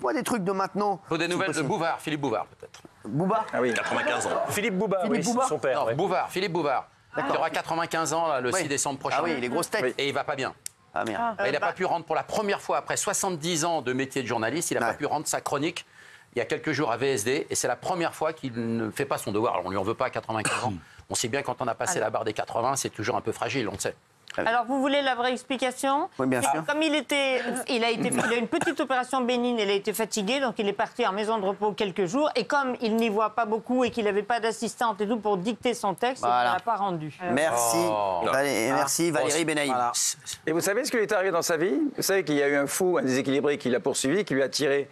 dites-moi des trucs de maintenant. Faut des nouvelles de Bouvard, Philippe Bouvard peut-être. Bouvard. Ah oui. 95 ans. Philippe Bouvard, Philippe Bouvard. son père. Non, ouais. Bouvard, Philippe Bouvard. Il aura 95 ans là, le 6 décembre prochain. Ah oui, les grosses têtes. Et il va pas bien. Ah merde. Il n'a pas pu rendre pour la première fois, après 70 ans de métier de journaliste, il n'a pas pu rendre sa chronique il y a quelques jours à VSD. Et c'est la première fois qu'il ne fait pas son devoir. Alors, on ne lui en veut pas à 95 ans. On sait bien quand on a passé la barre des 80, c'est toujours un peu fragile, on le sait. Alors, vous voulez la vraie explication? Oui, bien sûr. Comme il a une petite opération bénigne, il a été fatigué, donc il est parti en maison de repos quelques jours. Et comme il n'y voit pas beaucoup et qu'il n'avait pas d'assistante et tout pour dicter son texte, Voilà. il ne l'a pas rendu. Merci. Merci Valérie Benaïm. Voilà. Et vous savez ce qui lui est arrivé dans sa vie? Vous savez qu'il y a eu un fou, un déséquilibré qui l'a poursuivi, qui lui a tiré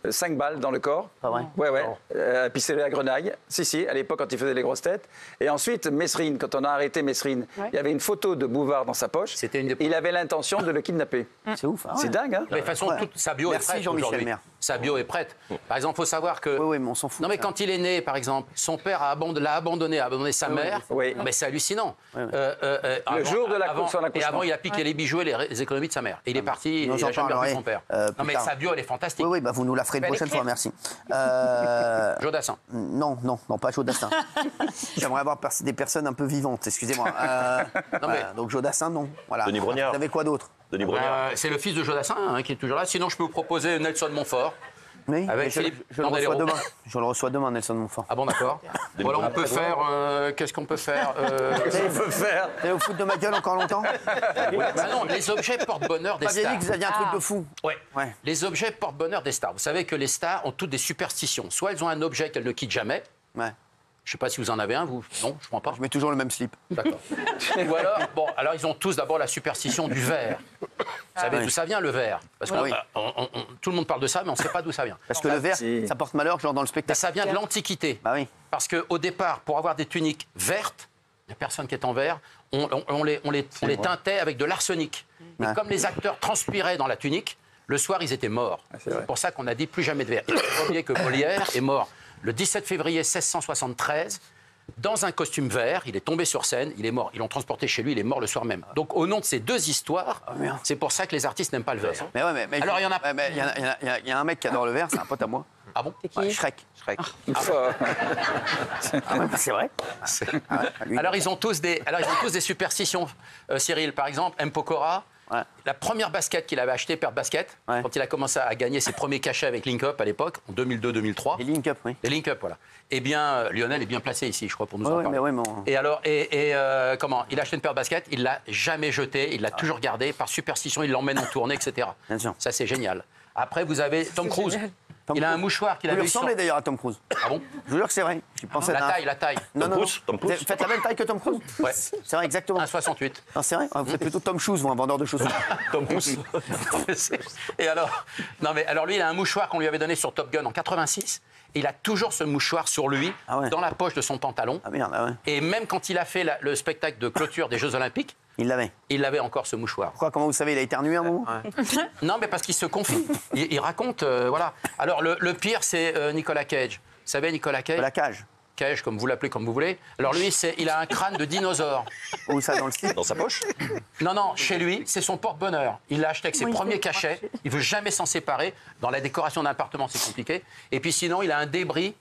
5 balles dans le corps. Pas vrai? Ouais. Pistolet à Grenaille. Si, à l'époque, quand il faisait les grosses têtes. Et ensuite, Mesrine, quand on a arrêté Mesrine, il y avait une photo de Bouvard dans sa poche. C'était une des- Il avait l'intention de le kidnapper. C'est ouf. Hein, C'est dingue, hein? Mais de toute façon, toute sa bio Merci, est prête Jean-Michel aujourd'hui. Maire. Sa bio est prête. Par exemple, il faut savoir que... Oui, mais on s'en fout. Non, mais quand il est né, par exemple, son père l'a abandonné, a abandonné sa mère. Oui. Mais c'est hallucinant. Le jour de son accouchement. Et avant, il a piqué les bijoux et les économies de sa mère. Et il est parti, Nous il en n'a jamais revu parlerai, son père. plus Non, mais tard. sa bio, elle est fantastique. Oui, bah, vous nous la ferez une prochaine fois, merci. Jodassin. Non, pas Jodassin. J'aimerais avoir des personnes un peu vivantes, excusez-moi. Donc Jodassin, non. Voilà. Denis Brognard. Vous avez quoi d'autre? Denis Brognard. C'est le fils de Jodassin qui est toujours là. Sinon, je peux vous proposer Nelson Montfort. Oui, Avec mais Philippe je le reçois Candelo. demain. Je le reçois demain, Nelson Montfort. Ah bon, d'accord. Voilà, on peut faire... Qu'est-ce qu'on peut faire On peut faire. Vous allez au foot de ma gueule encore longtemps? Bah non, les objets porte-bonheur des Vous aviez stars. dit que vous aviez un truc de fou. Ouais. Ouais. Les objets porte-bonheur des stars. Vous savez que les stars ont toutes des superstitions. Soit elles ont un objet qu'elles ne quittent jamais. Ouais. Je ne sais pas si vous en avez un, vous. Non, je ne crois pas. Je mets toujours le même slip. D'accord. Ou alors, alors ils ont tous d'abord la superstition du verre. Vous savez d'où ça vient le verre? Parce que oui. tout le monde parle de ça, mais on ne sait pas d'où ça vient. Parce que le verre, si. ça porte malheur, genre dans le Mais spectacle. ça vient de l'Antiquité. Bah oui. Parce qu'au départ, pour avoir des tuniques vertes, les personnes qui étaient en vert, on les teintait avec de l'arsenic. Et Ouais. comme les acteurs transpiraient dans la tunique, le soir, ils étaient morts. C'est pour ça qu'on a dit plus jamais de verre. Il faut pas oublier que Molière est mort le 17 février 1673 dans un costume vert. Il est tombé sur scène, il est mort. Ils l'ont transporté chez lui, il est mort le soir même. Donc au nom de ces deux histoires, merde. c'est pour ça que les artistes n'aiment pas le verre. Mais ouais, mais Alors, il y en a- ouais, mais il y a un mec qui adore le verre, c'est un pote à moi. Ah bon? Ouais, Shrek. Ah ouais, c'est vrai. Ah ouais, lui, Alors ils ont tous des superstitions. Cyril, par exemple, M. Pokora, Ouais. la première basket qu'il avait achetée, paire de basket, Ouais. quand il a commencé à gagner ses premiers cachets avec Link Up à l'époque, en 2002-2003. les Link Up, oui. Les Link Up, voilà. Eh bien, Lionel est bien placé ici, je crois, pour nous en Ouais, parler. mais ouais, mais on- Et alors, comment? Il a acheté une paire de baskets, il l'a jamais jetée, il l'a toujours gardée. Par superstition, il l'emmène en tournée, etc. Bien sûr. Ça, c'est génial. Après, vous avez Tom Cruise. Il a un mouchoir qu'il Vous lui avait eu sur... ressemblez d'ailleurs à Tom Cruise. Ah bon? Je vous jure que c'est vrai. J'y pensais La taille. Non, non, Cruise, non. Tom Cruise. Vous faites la même taille que Tom Cruise? Ouais. C'est vrai, exactement. 1,68. Non, c'est vrai. Vous êtes plutôt Tom Shoes, vous, un vendeur de chaussures. Tom Pouce. Et alors, alors lui, il a un mouchoir qu'on lui avait donné sur Top Gun en 86. Et il a toujours ce mouchoir sur lui, Ah ouais. dans la poche de son pantalon. Ah merde, ah ouais. Et même quand il a fait le spectacle de clôture des Jeux Olympiques, Il l'avait. il avait encore ce mouchoir. Pourquoi? Comment vous savez? Il a éternué un moment? Non, mais parce qu'il se confie. Il raconte, voilà. Alors le pire, c'est Nicolas Cage. Vous savez, Nicolas Cage, La cage. Cage, comme vous l'appelez, comme vous voulez. Alors lui, il a un crâne de dinosaure. Où ça, dans le slip? Dans sa poche. Non, chez lui, c'est son porte-bonheur. Il l'a acheté avec ses premiers cachets. Il veut jamais s'en séparer. Dans la décoration d'un appartement, c'est compliqué. Et puis sinon, il a un débris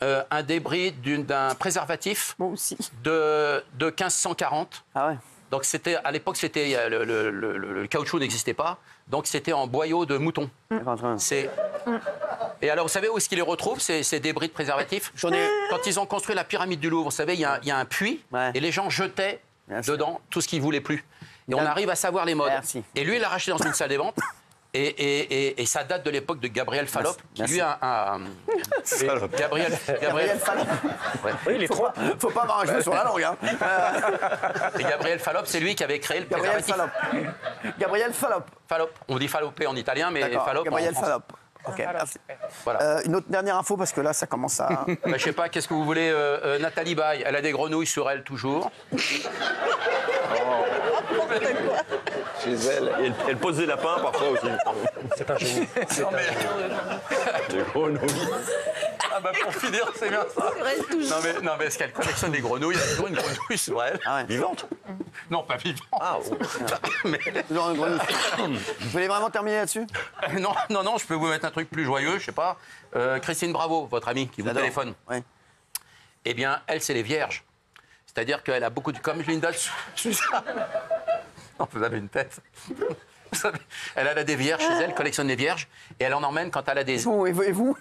d'un préservatif Moi aussi. de 1540. Ah ouais. Donc à l'époque, le caoutchouc n'existait pas. Donc c'était en boyau de mouton. Et alors, vous savez où est-ce qu'il les retrouve, ces débris de préservatifs? Quand ils ont construit la pyramide du Louvre, vous savez, il y a un puits, Ouais. et les gens jetaient Bien sûr. dedans tout ce qu'ils voulaient plus. Et on arrive à savoir les modes. Merci. Et lui, il l'a racheté dans une salle des ventes. Et ça date de l'époque de Gabriel Fallop, qui lui a Gabriel Fallop. Oui, il est trop. Faut pas avoir un cheveu sur la langue, hein. Et Gabriel Fallop, c'est lui qui avait créé le Gabriel préservatif. Fallop. Gabriel Fallop. Fallop. On dit Fallopé en italien, mais D'accord. Fallop Gabriel en français. Fallop. Ok, merci. Voilà. Une autre dernière info, parce que là, ça commence à... Bah, je sais pas, qu'est-ce que vous voulez, Nathalie Baye, elle a des grenouilles sur elle toujours. Chez elle. Et elle pose des lapins parfois aussi. C'est un génie. Des grenouilles. Ah bah pour finir, c'est bien ça. Non mais est-ce qu'elle collectionne des grenouilles? Il y a toujours une grenouille sur elle. Ah ouais. Vivante? Non, pas vivante. Ah, bon. Mais... Toujours une grenouille. Vous voulez vraiment terminer là-dessus? Non, je peux vous mettre un truc plus joyeux, je sais pas. Christine Bravo, votre amie, qui vous J'adore. téléphone. Ouais. Eh bien, elle, c'est les vierges. C'est-à-dire qu'elle a beaucoup de... Comme Linda... Non, vous avez une tête. Vous savez, elle a des vierges chez elle, collectionne les vierges, et elle en emmène quand elle a des... Vous, et vous?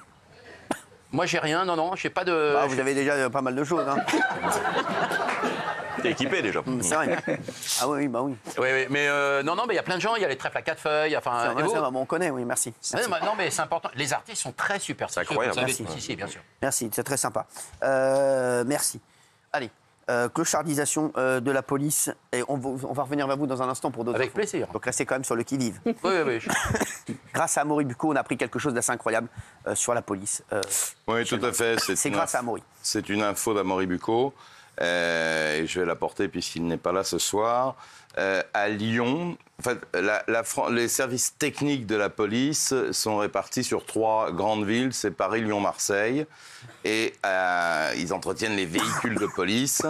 Moi, j'ai rien, non, j'ai pas de... Ah, vous avez déjà pas mal de choses. Hein. T'es équipé déjà. C'est vrai. Ah oui, bah oui. Oui, mais non, mais il y a plein de gens, il y a les trèfles à 4 feuilles, enfin... Ça et vous va, bon, on connaît, oui, merci. Merci. Non, mais c'est important. Les artistes sont très superstitieux. incroyable. Vous savez, Merci. si, bien sûr. Merci, c'est très sympa. Merci. Allez, clochardisation de la police. Et on va revenir vers vous dans un instant pour d'autres Avec infos. plaisir. Donc restez quand même sur le qui-vive. Oui. Grâce à Amaury Bucco, on a appris quelque chose d'assez incroyable sur la police. Oui, tout à fait. C'est grâce à Amaury. C'est une info d'Amaury Bucco. Et je vais la porter puisqu'il n'est pas là ce soir. À Lyon, en fait, les services techniques de la police sont répartis sur 3 grandes villes, c'est Paris, Lyon, Marseille. Et ils entretiennent les véhicules de police.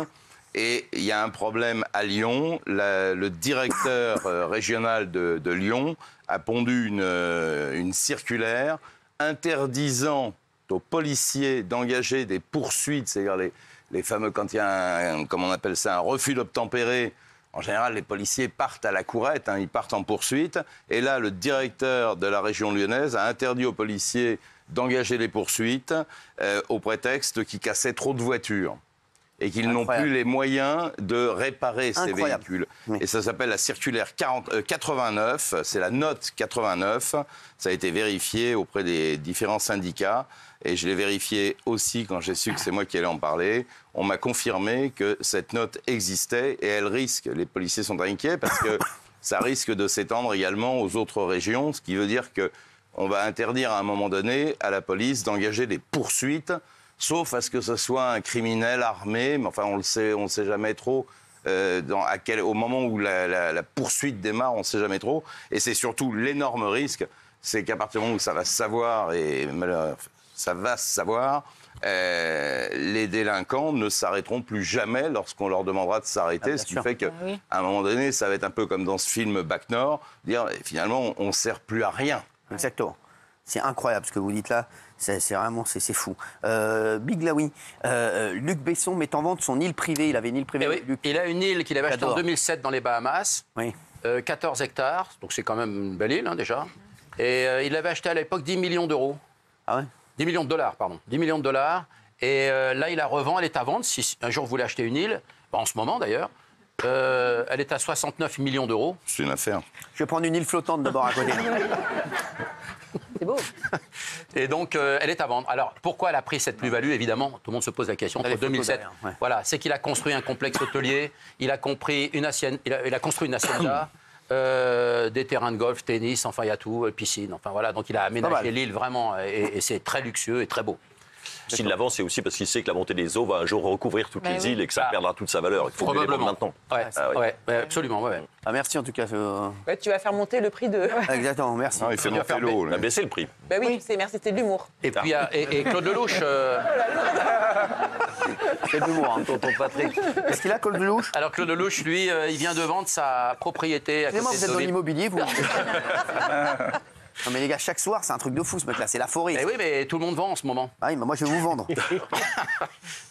Et il y a un problème à Lyon. Le directeur régional de Lyon a pondu une circulaire interdisant aux policiers d'engager des poursuites, c'est-à-dire les fameux, quand il y a comme on appelle ça, un refus d'obtempérer. En général, les policiers partent à la courette, ils partent en poursuite. Et là, le directeur de la région lyonnaise a interdit aux policiers d'engager les poursuites au prétexte qu'ils cassaient trop de voitures et qu'ils n'ont plus les moyens de réparer ces véhicules. Oui. Et ça s'appelle la circulaire 89, c'est la note 89. Ça a été vérifié auprès des différents syndicats. Et je l'ai vérifié aussi quand j'ai su que c'est moi qui allais en parler. On m'a confirmé que cette note existait et elle risque, les policiers sont inquiets parce que ça risque de s'étendre également aux autres régions, ce qui veut dire qu'on va interdire à un moment donné à la police d'engager des poursuites, sauf à ce que ce soit un criminel armé, mais enfin on le sait jamais trop. Au moment où la poursuite démarre, on ne sait jamais trop. Et c'est surtout l'énorme risque, c'est qu'à partir du moment où ça va se savoir, les délinquants ne s'arrêteront plus jamais lorsqu'on leur demandera de s'arrêter, ce qui fait qu'à un moment donné, ça va être un peu comme dans ce film Bac Nord, dire finalement on ne sert plus à rien. Exactement. C'est incroyable ce que vous dites là, c'est vraiment c'est fou. Big Laoui, Luc Besson met en vente son île privée, il avait une île privée. Oui. Il a une île qu'il avait achetée en 2007 dans les Bahamas, 14 hectares, donc c'est quand même une belle île déjà, et il l'avait acheté à l'époque 10 millions d'euros. Ah ouais? 10 millions de dollars, pardon. 10 millions de dollars. Et là, il la revend, elle est à vendre. Si un jour vous voulez acheter une île, en ce moment d'ailleurs, elle est à 69 millions d'euros. C'est une affaire. Je vais prendre une île flottante d'abord à côté. C'est beau. Et donc, elle est à vendre. Alors, pourquoi elle a pris cette plus-value? Évidemment, tout le monde se pose la question. Entre 2007, voilà, c'est qu'il a construit un complexe hôtelier, il a construit une hacienda, des terrains de golf, tennis, enfin il y a tout, piscine, enfin voilà. Donc il a aménagé l'île vraiment et c'est très luxueux et très beau. S'il l'avance, c'est aussi parce qu'il sait que la montée des eaux va un jour recouvrir toutes les îles et que ça perdra toute sa valeur. Il faut les vendre maintenant. Absolument. Ah, merci en tout cas. Tu vas faire monter le prix de... Exactement, merci. Non, il fait monter l'eau. Il a baissé le prix. Bah oui, merci, c'était de l'humour. Et puis et Claude Lelouch. C'est de l'humour, hein, tonton Patrick. Est-ce qu'il a Claude Lelouch? Alors Claude Lelouch, lui, il vient de vendre sa propriété à côté vous êtes dans de l'immobilier, vous? Non mais les gars, chaque soir, c'est un truc de fou ce mec-là, c'est la forêt. Eh oui, mais tout le monde vend en ce moment. Ah oui, bah moi je vais vous vendre.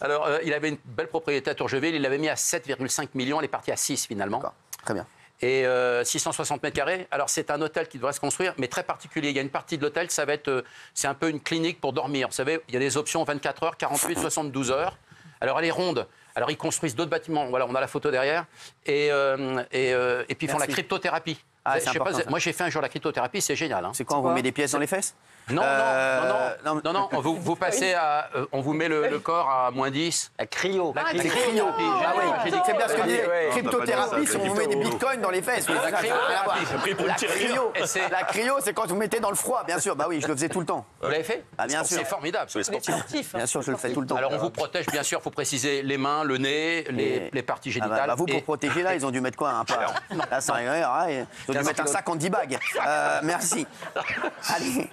Alors, il avait une belle propriété à Tourgeville, il l'avait mis à 7,5 millions, elle est partie à 6 finalement. Très bien. Et 660 mètres carrés. Alors, c'est un hôtel qui devrait se construire, mais très particulier. Il y a une partie de l'hôtel, ça va être, c'est un peu une clinique pour dormir. Vous savez, il y a des options 24 heures, 48, 72 heures. Alors, elle est ronde. Alors, ils construisent d'autres bâtiments. Voilà, on a la photo derrière. Et puis, ils font la cryptothérapie. Ah, c'est important, moi, j'ai fait un jour la cryptothérapie, c'est génial. Hein. C'est quoi, on vous met des pièces dans les fesses? Non, vous passez à... on vous met le corps à moins 10. La cryo. C'est cryo. Ah oui, c'est bien ce que je dis. Cryptothérapie, si on vous met des bitcoins dans les fesses. La La cryo, c'est quand vous mettez dans le froid, bien sûr. Bah oui, je le faisais tout le temps. Vous l'avez fait? Ah bien sûr. C'est formidable. Bien sûr, je le fais tout le temps. Alors, on vous protège, bien sûr, il faut préciser les mains, le nez, les parties génitales. Vous, pour protéger, là, ils ont dû mettre quoi? Là, ça rigole. Ils ont dû mettre un sac en 10 bagues. Merci. Allez.